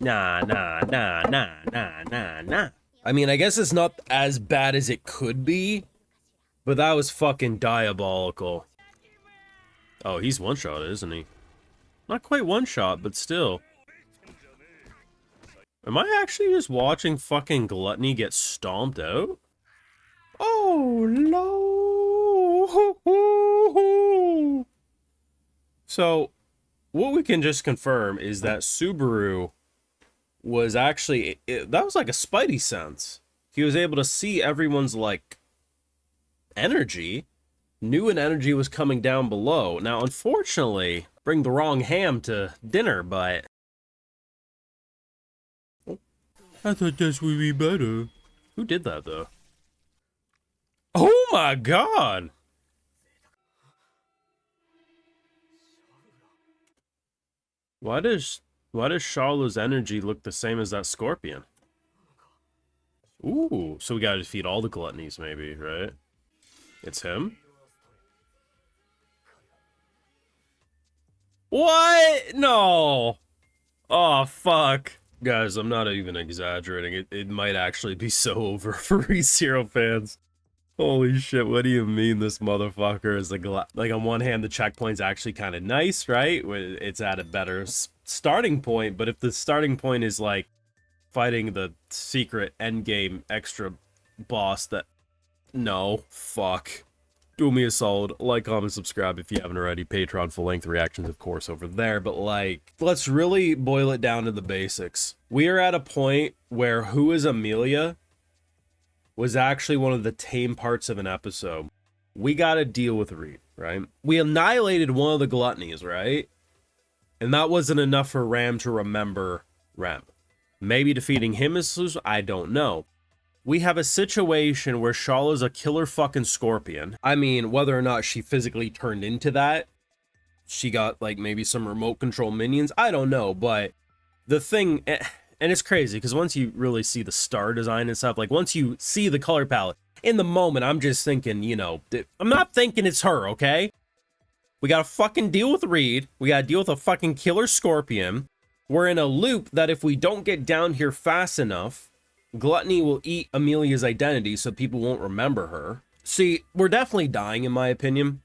Nah, nah, nah, nah, nah, nah, nah. I mean, I guess it's not as bad as it could be, but that was fucking diabolical. Oh, he's one shot, isn't he? Not quite one shot, but still. Am I actually just watching fucking Gluttony get stomped out? Oh, no. So, what we can just confirm is that Subaru was actually, that was like a spidey sense. He was able to see everyone's, like, energy, knew an energy was coming down below. Now, unfortunately, bring the wrong ham to dinner, but I thought this would be better. Who did that, though? Oh my god! Why does Charlotte's energy look the same as that scorpion? Ooh, so we gotta defeat all the gluttonies, maybe, right? It's him? What? No! Oh, fuck. Guys, I'm not even exaggerating. It might actually be so over for ReZero fans. Holy shit, what do you mean this motherfucker is like on one hand the checkpoint's actually kind of nice, right? It's at a better starting point, but if the starting point is like fighting the secret endgame extra boss that... No, fuck. Do me a solid, like, comment, subscribe if you haven't already. Patreon full-length reactions, of course, over there. But, like, let's really boil it down to the basics. We are at a point where Who is Amelia was actually one of the tame parts of an episode. We gotta deal with Reed, right? We annihilated one of the gluttonies, right? And that wasn't enough for Ram to remember Rem. Maybe defeating him is... I don't know. We have a situation where Shala's a killer fucking scorpion. I mean, whether or not she physically turned into that, she got, like, maybe some remote control minions, I don't know, but the thing... And it's crazy, because once you really see the star design and stuff, like, once you see the color palette, in the moment, I'm just thinking, you know, I'm not thinking it's her, okay? We gotta fucking deal with Reed. We gotta deal with a fucking killer scorpion. We're in a loop that if we don't get down here fast enough, Gluttony will eat Amelia's identity so people won't remember her. See, we're definitely dying, in my opinion,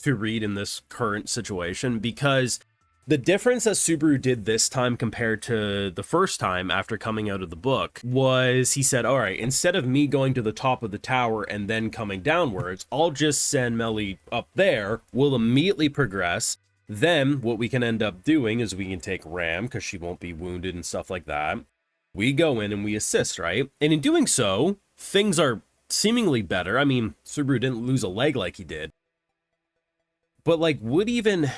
to Reed in this current situation, because the difference that Subaru did this time compared to the first time after coming out of the book was he said, all right, instead of me going to the top of the tower and then coming downwards, I'll just send Melly up there. We'll immediately progress. Then what we can end up doing is we can take Ram because she won't be wounded and stuff like that. We go in and we assist, right? And in doing so, things are seemingly better. I mean, Subaru didn't lose a leg like he did. But, like, what even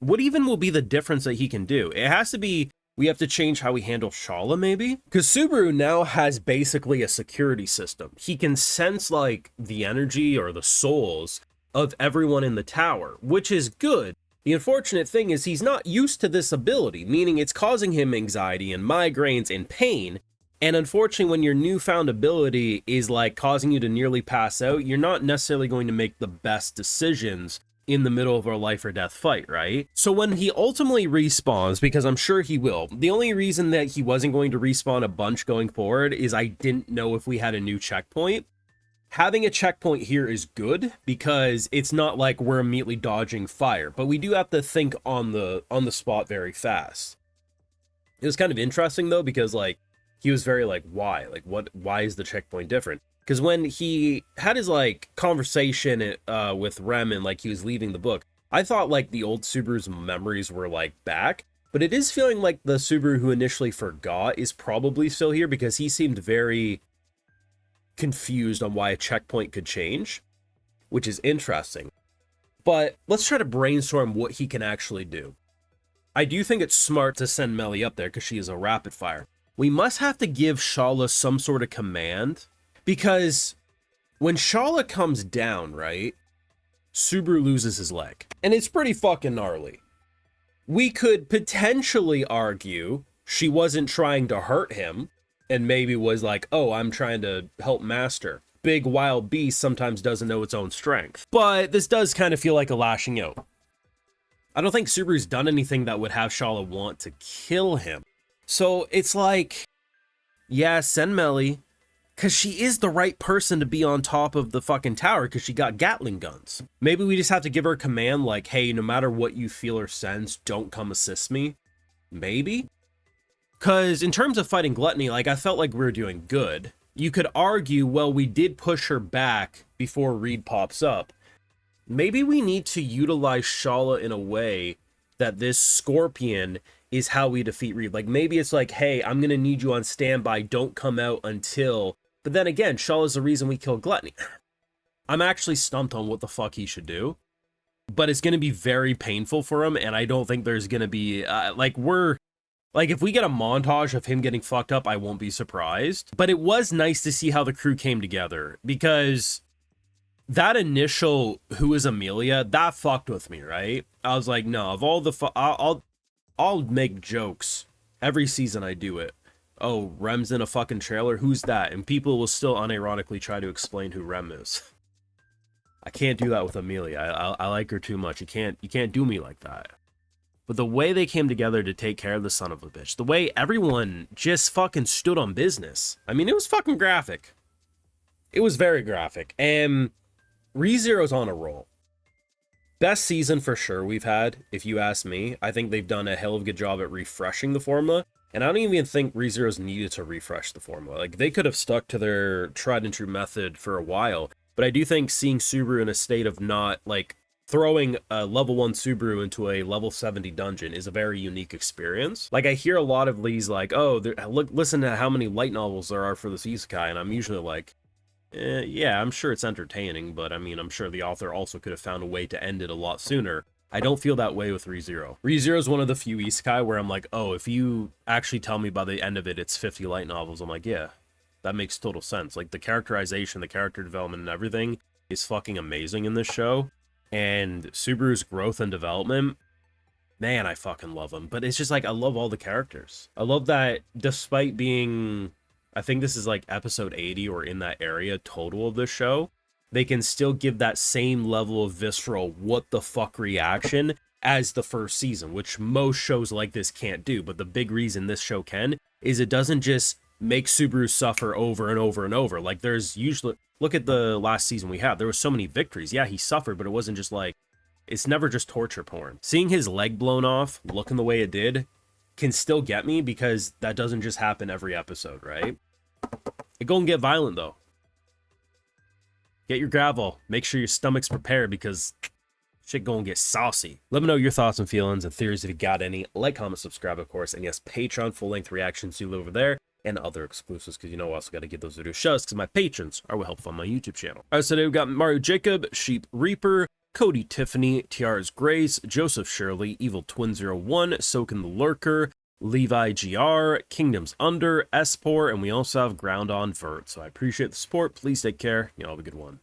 will be the difference that he can do? It has to be, we have to change how we handle Shala, maybe? Because Subaru now has basically a security system. He can sense, like, the energy or the souls of everyone in the tower, which is good. The unfortunate thing is he's not used to this ability, meaning it's causing him anxiety and migraines and pain. And unfortunately, when your newfound ability is like causing you to nearly pass out, you're not necessarily going to make the best decisions in the middle of a life or death fight, right? So when he ultimately respawns, because I'm sure he will, the only reason that he wasn't going to respawn a bunch going forward is I didn't know if we had a new checkpoint. Having a checkpoint here is good because it's not like we're immediately dodging fire, but we do have to think on the spot very fast. It was kind of interesting though, because like he was very like, why? Like why is the checkpoint different? Because when he had his like conversation with Rem and like he was leaving the book, I thought like the old Subaru's memories were like back, but it is feeling like the Subaru who initially forgot is probably still here because he seemed very confused on why a checkpoint could change, which is interesting. But let's try to brainstorm what he can actually do. I do think it's smart to send Melly up there because she is a rapid fire. We must have to give Shala some sort of command because when Shala comes down, right, Subaru loses his leg. And it's pretty fucking gnarly. We could potentially argue she wasn't trying to hurt him and maybe was like, oh, I'm trying to help Master. Big wild beast sometimes doesn't know its own strength. But this does kind of feel like a lashing out. I don't think Subaru's done anything that would have Shala want to kill him. So it's like, yeah, send Melly, because she is the right person to be on top of the fucking tower because she got Gatling guns. Maybe we just have to give her a command like, hey, no matter what you feel or sense, don't come assist me. Maybe? Because in terms of fighting Gluttony, like, I felt like we were doing good. You could argue, well, we did push her back before Reed pops up. Maybe we need to utilize Shala in a way that this Scorpion is how we defeat Reed. Like, maybe it's like, hey, I'm going to need you on standby. Don't come out until... But then again, Shala's the reason we kill Gluttony. I'm actually stumped on what the fuck he should do. But it's going to be very painful for him, and I don't think there's going to be... Like, if we get a montage of him getting fucked up, I won't be surprised. But it was nice to see how the crew came together, because that initial "who is Amelia," that fucked with me, right? I was like, no, of all the I'll make jokes every season I do it. Oh, Rem's in a fucking trailer, who's that? And people will still unironically try to explain who Rem is. I can't do that with Amelia. I like her too much. You can't do me like that. But the way they came together to take care of the son of a bitch, the way everyone just fucking stood on business. I mean, it was fucking graphic. It was very graphic. And ReZero's on a roll. Best season for sure we've had, if you ask me. I think they've done a hell of a good job at refreshing the formula. And I don't even think ReZero's needed to refresh the formula. Like, they could have stuck to their tried and true method for a while. But I do think seeing Subaru in a state of not, like, throwing a level 1 Subaru into a level 70 dungeon is a very unique experience. Like, I hear a lot of these like, oh, look, listen to how many light novels there are for this Isekai, and I'm usually like, yeah, I'm sure it's entertaining, but I mean, I'm sure the author also could have found a way to end it a lot sooner. I don't feel that way with ReZero. ReZero is one of the few Isekai where I'm like, oh, if you actually tell me by the end of it, it's 50 light novels, I'm like, yeah, that makes total sense. Like, the characterization, the character development, and everything is fucking amazing in this show. And Subaru's growth and development, man, I fucking love him. But it's just like, I love all the characters. I love that despite being, I think this is like episode 80 or in that area total of this show, they can still give that same level of visceral what the fuck reaction as the first season, which most shows like this can't do. But the big reason this show can is it doesn't just make Subaru suffer over and over and over. Like, there's usually... Look at the last season we had. There were so many victories. Yeah, he suffered, but it wasn't just like... It's never just torture porn. Seeing his leg blown off, looking the way it did, can still get me because that doesn't just happen every episode, right? It gonna get violent, though. Get your gravel. Make sure your stomach's prepared because shit gonna get saucy. Let me know your thoughts and feelings and theories if you got any. Like, comment, subscribe, of course. And yes, Patreon full-length reactions you over there. And other exclusives, because you know I also got to give those video shows because my patrons are what help fund my YouTube channel. All right, so today we've got Mario Jacob, Sheep Reaper, Cody Tiffany, Tiara's Grace, Joseph Shirley, Evil Twin 01, Soken the Lurker, Levi GR, Kingdoms Under, Espor, and we also have Ground on Vert. So I appreciate the support. Please take care. You know, have a good one.